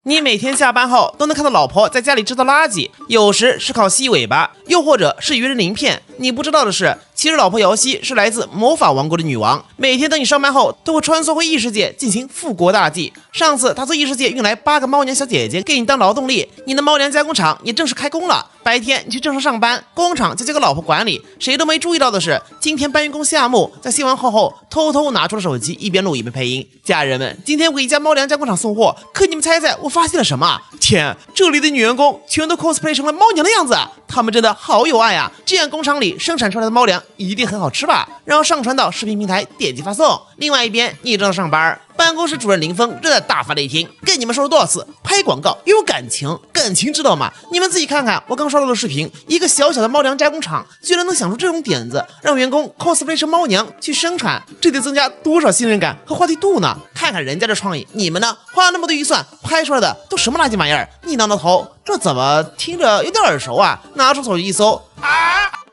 你每天下班后都能看到老婆在家里制造垃圾，有时是靠吸尾巴，又或者是鱼人鳞片。你不知道的是，其实老婆瑶汐是来自魔法王国的女王，每天等你上班后都会穿梭回异世界进行复国大计。上次她从异世界运来8个猫娘小姐姐给你当劳动力，你的猫粮加工厂也正式开工了。白天你去正式上班，工厂就交给老婆管理。谁都没注意到的是，今天搬运工夏木在卸完货后偷偷拿出了手机，一边录一边配音。家人们，今天我给一家猫粮加工厂送货，可你们猜猜我发现了什么？天，这里的女员工全都 cosplay 成了猫娘的样子，她们真的好有爱啊！这样工厂里生产出来的猫粮一定很好吃吧？然后上传到视频平台，点击发送。另外一边，你正在上班，办公室主任林峰正在大发雷霆，跟你们说了多少次，拍广告要有感情，感情知道吗？你们自己看看我刚刷到的视频，一个小小的猫粮加工厂居然能想出这种点子，让员工 cosplay 成猫娘去生产，这得增加多少信任感和话题度呢？看看人家的创意，你们呢？花了那么多预算拍出来的都什么垃圾玩意儿？一挠挠头，这怎么听着有点耳熟啊？拿出手机一搜，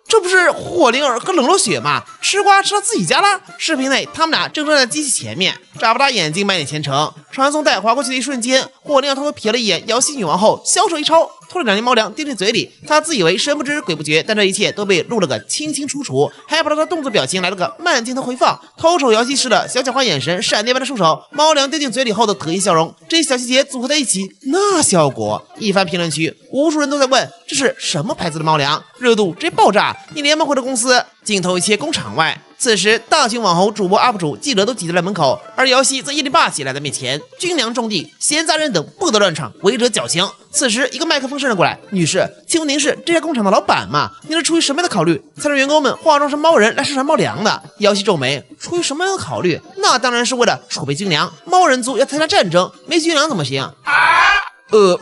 这不是火灵儿和冷落雪吗？吃瓜吃到自己家了。视频内他们俩正站在机器前面，眨巴眨眼睛，满脸虔诚。传送带划过去的一瞬间，火灵儿偷偷瞥了一眼瑶汐女王后，小手一抄，拖了2粒猫粮丢进嘴里。他自以为神不知鬼不觉，但这一切都被录了个清清楚楚，还把他的动作表情来了个慢镜头回放。偷瞅瑶汐时的小狡猾眼神，闪电般的出手，猫粮丢进嘴里后的得意笑容，这些小细节组合在一起，那效果！一番评论区，无数人都在问这是什么牌子的猫粮，热度直接爆炸。你连忙回到公司，镜头一切工厂外。此时，大群网红、主播、UP 主、记者都挤在了门口，而瑶汐则屹立霸气来在面前，军粮种地，闲杂人等不得乱闯，违者绞刑。此时，一个麦克风伸了过来：“女士，请问您是这家工厂的老板吗？您是出于什么样的考虑，才让员工们化妆成猫人来生产猫粮的？”瑶汐皱眉：“出于什么样的考虑？那当然是为了储备军粮。猫人族要参加战争，没军粮怎么行？”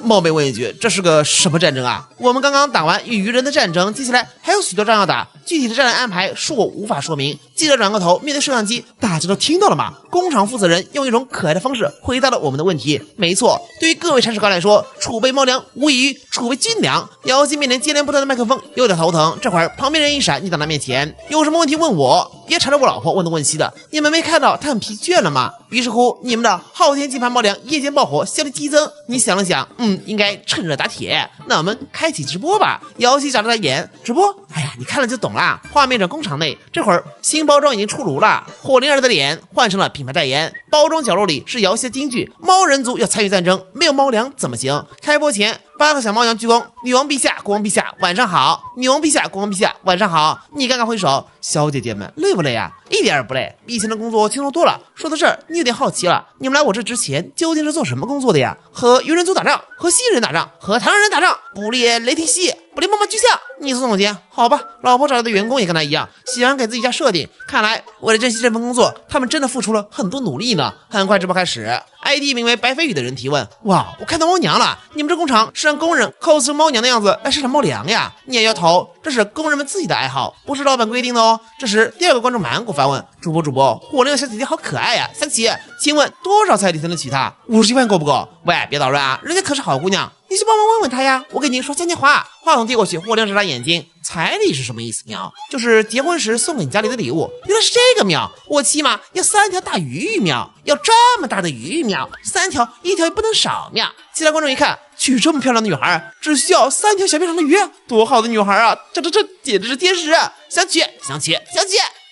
冒昧问一句，这是个什么战争啊？我们刚刚打完与鱼人的战争，接下来还有许多仗要打，具体的战略安排恕我无法说明。记者转过头，面对摄像机，大家都听到了吗？工厂负责人用一种可爱的方式回答了我们的问题。没错，对于各位铲屎官来说，储备猫粮无异于储备军粮。瑶汐面前接连不断的麦克风有点头疼，这会儿旁边人一闪，你到他面前，有什么问题问我，别缠着我老婆问东问西的。你们没看到他很疲倦了吗？于是乎，你们的昊天金盘猫粮夜间爆火，效率激增。你想了想，应该趁热打铁。那我们开启直播吧。瑶汐眨着眼，直播？哎呀，你看了就懂啦。画面转工厂内，这会儿新包装已经出炉了，火灵儿的脸换成了品牌代言，包装角落里是瑶汐的金句：猫人族要参与战争，没有猫粮怎么行？开播前8个小猫娘鞠躬：“女王陛下，国王陛下，晚上好！女王陛下，国王陛下，晚上好！”你刚刚挥手，小姐姐们累不累啊？一点也不累，比以前的工作轻松多了。说到这儿，你有点好奇了，你们来我这之前究竟是做什么工作的呀？和鱼人族打仗，和蜥蜴人打仗，和唐人打仗，捕猎雷霆蜥蜴，捕猎妈妈巨象。你是总监，好吧？老婆找来的员工也跟他一样，喜欢给自己加设定。看来为了珍惜这份工作，他们真的付出了很多努力呢。很快直播开始。ID 名为白飞宇的人提问：“哇，我看到猫娘了！你们这工厂是让工人 cos 成猫娘的样子来生产猫粮呀？”你也摇头，这是工人们自己的爱好，不是老板规定的哦。这时，第2个观众满谷发问：“主播，火灵小姐姐好可爱呀！三七，请问多少彩礼才能娶她？50万够不够？喂，别捣乱啊，人家可是好姑娘。”你去帮忙问问他呀，我给您说3句话。话筒递过去，火灵眨眨眼睛，彩礼是什么意思？喵，就是结婚时送给你家里的礼物。原来是这个喵，我起码要3条大鱼喵，要这么大的鱼喵，3条，1条也不能少喵。其他观众一看，娶这么漂亮的女孩，只需要3条小便长的鱼，多好的女孩啊！这简直是天使！想娶！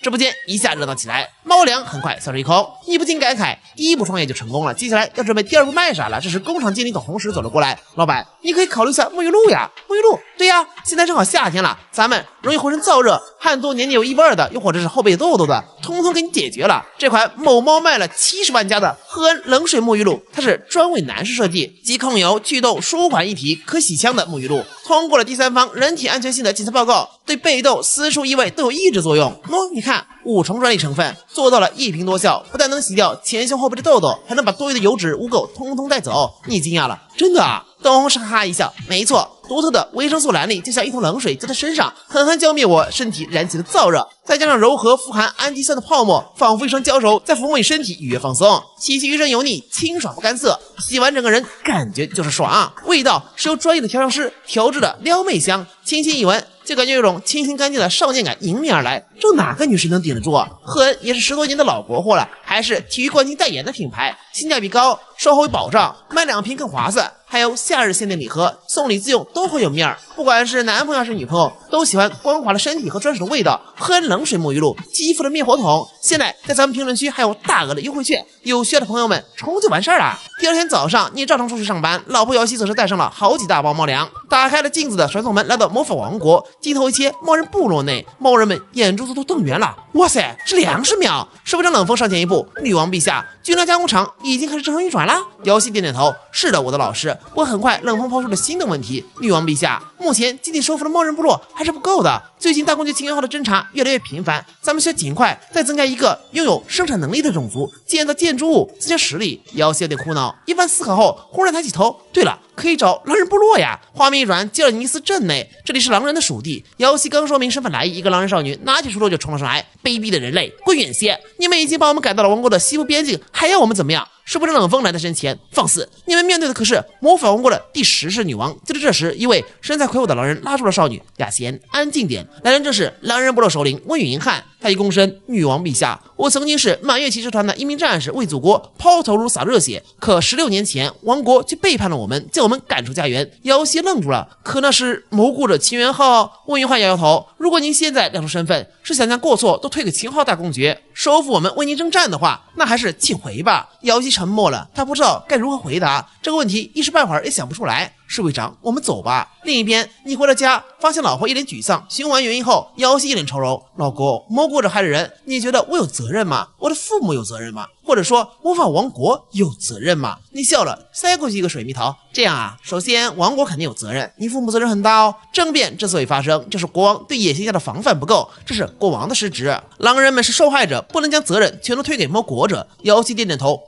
直播间一下热闹起来，猫粮很快销售一空。你不禁感慨，第1步创业就成功了，接下来要准备第2步卖啥了？这时工厂经理董红石走了过来，老板，你可以考虑一下沐浴露呀。沐浴露？对呀，现在正好夏天了，咱们容易浑身燥热、汗多、黏黏有异味的，又或者是后背有痘痘的，通通给你解决了。这款某猫卖了70万加的赫恩冷水沐浴露，它是专为男士设计，集控油、祛痘、舒缓一体，可洗枪的沐浴露，通过了第3方人体安全性的检测报告，对被痘、私处异味都有抑制作用。你看，5重专利成分，做到了一瓶多效，不但能洗掉前胸后背的痘痘，还能把多余的油脂污垢通通带走。你惊讶了？真的啊？董红是哈哈一笑，没错，独特的维生素蓝粒就像一桶冷水浇在身上，狠狠浇灭我身体燃起的燥热，再加上柔和富含氨基酸的泡沫，仿佛一双胶柔在抚摸你身体，愉悦放松，洗去余生油腻，清爽不干涩，洗完整个人感觉就是爽。味道是由专业的调香师调制的撩妹香，轻轻一闻就感觉有种清新干净的少年感迎面而来，这哪个女士能顶得住啊？赫恩也是10多年的老国货了，还是体育冠军代言的品牌，性价比高，售后有保障，买2瓶更划算。还有夏日限定礼盒，送礼自用都会有面儿。不管是男朋友还是女朋友，都喜欢光滑的身体和专属的味道。赫恩冷水沐浴露，肌肤的灭火筒，现在在咱们评论区还有大额的优惠券，有需要的朋友们冲就完事儿了。第二天早上，你照常出去上班，老婆瑶西则是带上了好几大包猫粮，打开了镜子的传送门，来到魔法王国。镜头一切，猫人部落内，猫人们眼珠子都瞪圆了。哇塞，是粮食秒！侍卫长冷风上前一步，女王陛下，军粮加工厂已经开始正常运转了。瑶西点点头，是的，我的老师。不过很快，冷风抛出了新的问题，女王陛下，目前基地收复的猫人部落还是不够的。最近大公爵情缘号的侦查越来越频繁，咱们需要尽快再增加一个拥有生产能力的种族，建造建筑物，增加实力。瑶西有点苦恼，一番思考后，忽然抬起头，对了，可以找狼人部落呀！画面一转，吉尔尼斯镇内，这里是狼人的属地。瑶西刚说明身份来意，一个狼人少女拿起锄头就冲了上来，卑鄙的人类，滚远些！你们已经把我们赶到了王国的西部边境，还要我们怎么样？是不是冷风来到身前，放肆！你们面对的可是魔法王国的第10世女王。就在这时，一位身材魁梧的狼人拉住了少女雅贤，安静点。来人正是狼人部落首领温允汉。他一躬身，女王陛下，我曾经是满月骑士团的一名战士，为祖国抛头颅洒热血，可16年前王国却背叛了我们，将我们赶出家园。瑶西愣住了，可那是谋顾着秦元浩。温允汉摇摇头，如果您现在亮出身份，是想将过错都推给秦昊大公爵，收复我们为您征战的话，那还是请回吧。瑶西沉默了，他不知道该如何回答这个问题，一时半会儿也想不出来。侍卫长，我们走吧。另一边，你回了家，发现老婆一脸沮丧。询问完原因后，瑶西一脸愁容。老公，蘑菇着害人，你觉得我有责任吗？我的父母有责任吗？或者说魔法王国有责任吗？你笑了，塞过去一个水蜜桃。这样啊，首先王国肯定有责任，你父母责任很大哦。政变之所以发生，就是国王对野心下的防范不够，这是国王的失职。狼人们是受害者，不能将责任全都推给魔国者。瑶西点点头，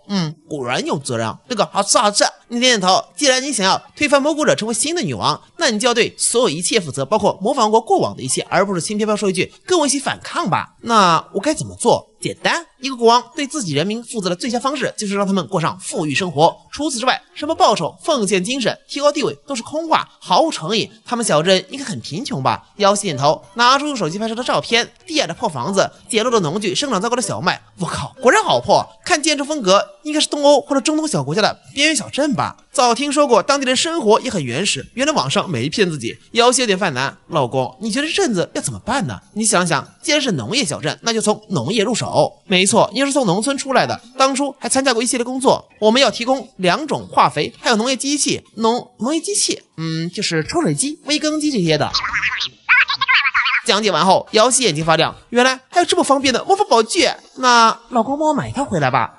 果然有责任啊。这个好吃好吃。你点点头，既然你想要推翻魔国者成为新的女王，那你就要对所有一切负责，包括魔法王国过往的一切，而不是轻飘飘说一句跟我一起反抗吧。那我该怎么做？简单，一个国王对自己人民负责的最佳方式就是让他们过上富裕生活。除此之外，什么报酬、奉献精神、提高地位都是空话，毫无诚意。他们小镇应该很贫穷吧？瑶西点头，拿出用手机拍摄的照片，低矮的破房子，简陋的农具，生长糟糕的小麦。我靠，果然好破！看建筑风格，应该是东欧或者中东小国家的边缘小镇吧？早听说过当地人生活也很原始，原来网上没骗自己。瑶西有点犯难，老公，你觉得这镇子要怎么办呢？你想想，既然是农业小镇，那就从农业入手。没错，你是从农村出来的，当初还参加过一系列工作。我们要提供2种化肥，还有农业机器，农业机器，就是抽水机、微耕机这些的。讲解完后，瑶西眼睛发亮，原来还有这么方便的魔法宝具。那老公帮我买一套回来吧。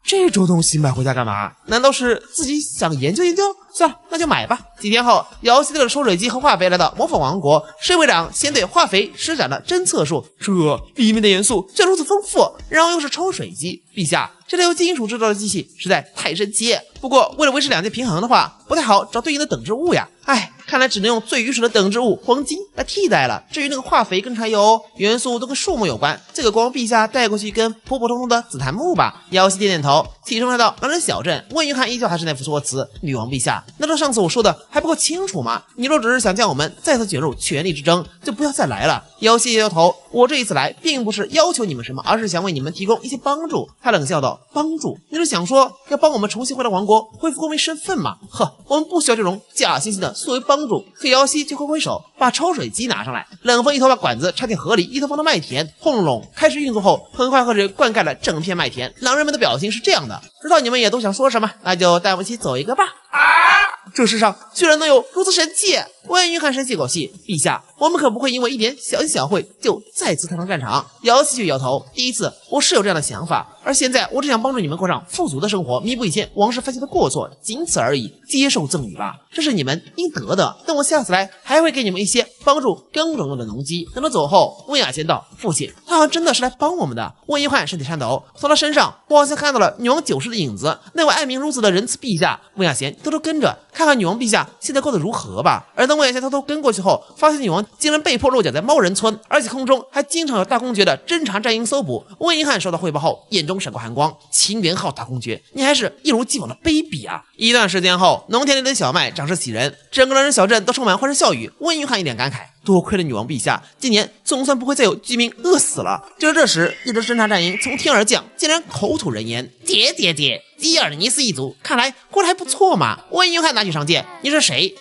这种东西买回家干嘛？难道是自己想研究研究？算了，那就买吧。几天后，瑶西带着抽水机和化肥来到魔法王国，侍卫长先对化肥施展了侦测术，这里面的元素却如此丰富，然后又是抽水机。陛下，这台由金属制造的机器实在太神奇。不过为了维持两界平衡的话，不太好找对应的等值物呀。看来只能用最原始的等值物黄金来替代了。至于那个化肥跟柴油元素都跟树木有关，这个国王陛下带过去跟普普通通的紫檀木吧。瑶西点点头，启程来到狼人小镇。温云汉依旧还是那副说辞，女王陛下，难道上次我说的还不够清楚吗？你若只是想将我们再次卷入权力之争，就不要再来了。瑶西摇摇头，我这一次来并不是要求你们什么，而是想为你们提供一些帮助。他冷笑道，帮助？你是想说要帮我们重新回到王国，恢复公民身份吗？我们不需要这种假惺惺的所谓帮助。可瑶西就挥挥手，把抽水机拿上来。冷风一头把管子插进河里，一头放到麦田，轰隆隆开始运作后，很快河水灌溉了整片麦田。狼人们的表情是这样的，知道你们也都想说什么，那就带我们一起走一个吧。这世上居然能有如此神器！温云汉深吸口气，陛下，我们可不会因为一点小小会就再次踏上战场。瑶西却摇头，第一次我是有这样的想法，而现在我只想帮助你们过上富足的生活，弥补以前王室犯下的过错，仅此而已。接受赠与吧，这是你们应得的。等我下次来，还会给你们一些帮助耕种用的农机。等他走后，温雅贤道，父亲，他好像真的是来帮我们的。温云汉身体颤抖，从他身上我好像看到了女王9世的影子。那位爱民如子的仁慈陛下，温雅贤偷偷跟着看看女王陛下现在过得如何吧。而当温雅贤偷偷跟过去后，发现女王竟然被迫落脚在猫人村，而且空中还经常有大公爵的侦察战鹰搜捕。温云汉收到汇报后，眼中闪过寒光，秦元昊大公爵，你还是一如既往的卑鄙啊！一段时间后，农田里的小麦长势喜人，整个狼人小镇都充满欢声笑语。温云汉一脸感慨，多亏了女王陛下，今年总算不会再有居民饿死了。就在这时，一支侦察战营从天而降，竟然口吐人言：爹，基尔尼斯一族看来过得还不错嘛。温约翰拿起长剑，你是谁？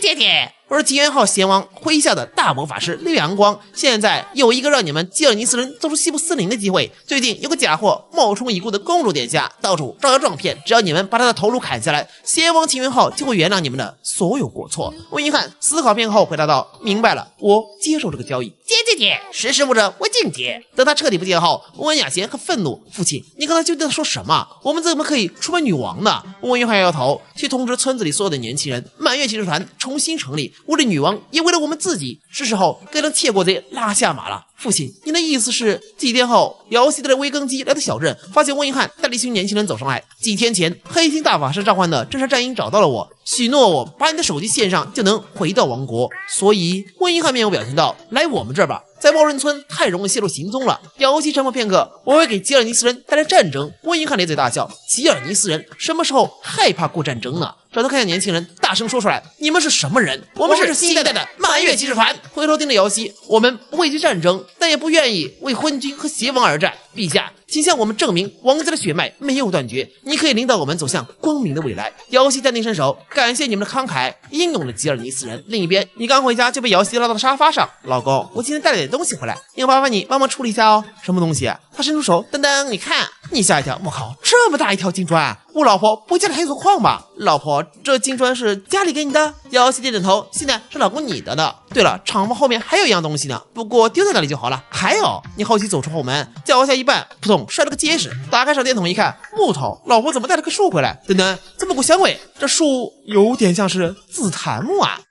爹，我是吉元号贤王麾下的大魔法师绿阳光，现在有一个让你们基尔尼斯人走出西部森林的机会。最近有个假货冒充已故的公主殿下，到处招摇撞骗，只要你们把他的头颅砍下来，贤王吉元号就会原谅你们的所有过错。温约翰思考片刻后回答道：明白了，我接受这个交易。爹，识时务者为俊杰。等他彻底不见后，温雅贤很愤怒：父亲，你刚才究竟在说什么？我们怎么可以出卖女王呢？温约翰摇摇头，去通知村子里所有的年轻人，满月骑士团重新成立，为了女王，也为了我们自己，是时候该让窃国贼拉下马了。父亲，您的意思是？几天后，姚希带着微更机来到小镇，发现温约翰带了一群年轻人走上来。几天前，黑心大法师召唤的侦察战营找到了我，许诺我把你的手机线上就能回到王国。所以，温约翰面无表情道：来我们这儿吧，在茂润村太容易泄露行踪了。姚希沉默片刻，我会给吉尔尼斯人带来战争。温约翰咧嘴大笑：吉尔尼斯人什么时候害怕过战争呢？转头看向年轻人，大声说出来：你们是什么人？我们是新一代的满月骑士团。回头盯着姚希，我们不畏惧战争，但也不愿意为昏君和邪王而战。陛下，请向我们证明王家的血脉没有断绝，你可以领导我们走向光明的未来。姚希淡定伸手，感谢你们的慷慨，英勇的吉尔尼斯人。另一边，你刚回家就被姚希拉到了沙发上。老公，我今天带了点东西回来，要麻烦你帮忙处理一下哦。什么东西？他伸出手，噔噔，你看。你吓一跳，我靠，这么大一条金砖！我老婆不会家里还有座矿吧？老婆，这金砖是家里给你的？姚希点点头，现在是老公你的呢。对了，厂房后面还有一样东西呢，不过丢在那里就好了。还有，你好奇走出后门，脚下一绊，扑通摔了个结实。打开手电筒一看，木头。老婆怎么带了棵树回来？等等，这么股香味，这树有点像是紫檀木啊。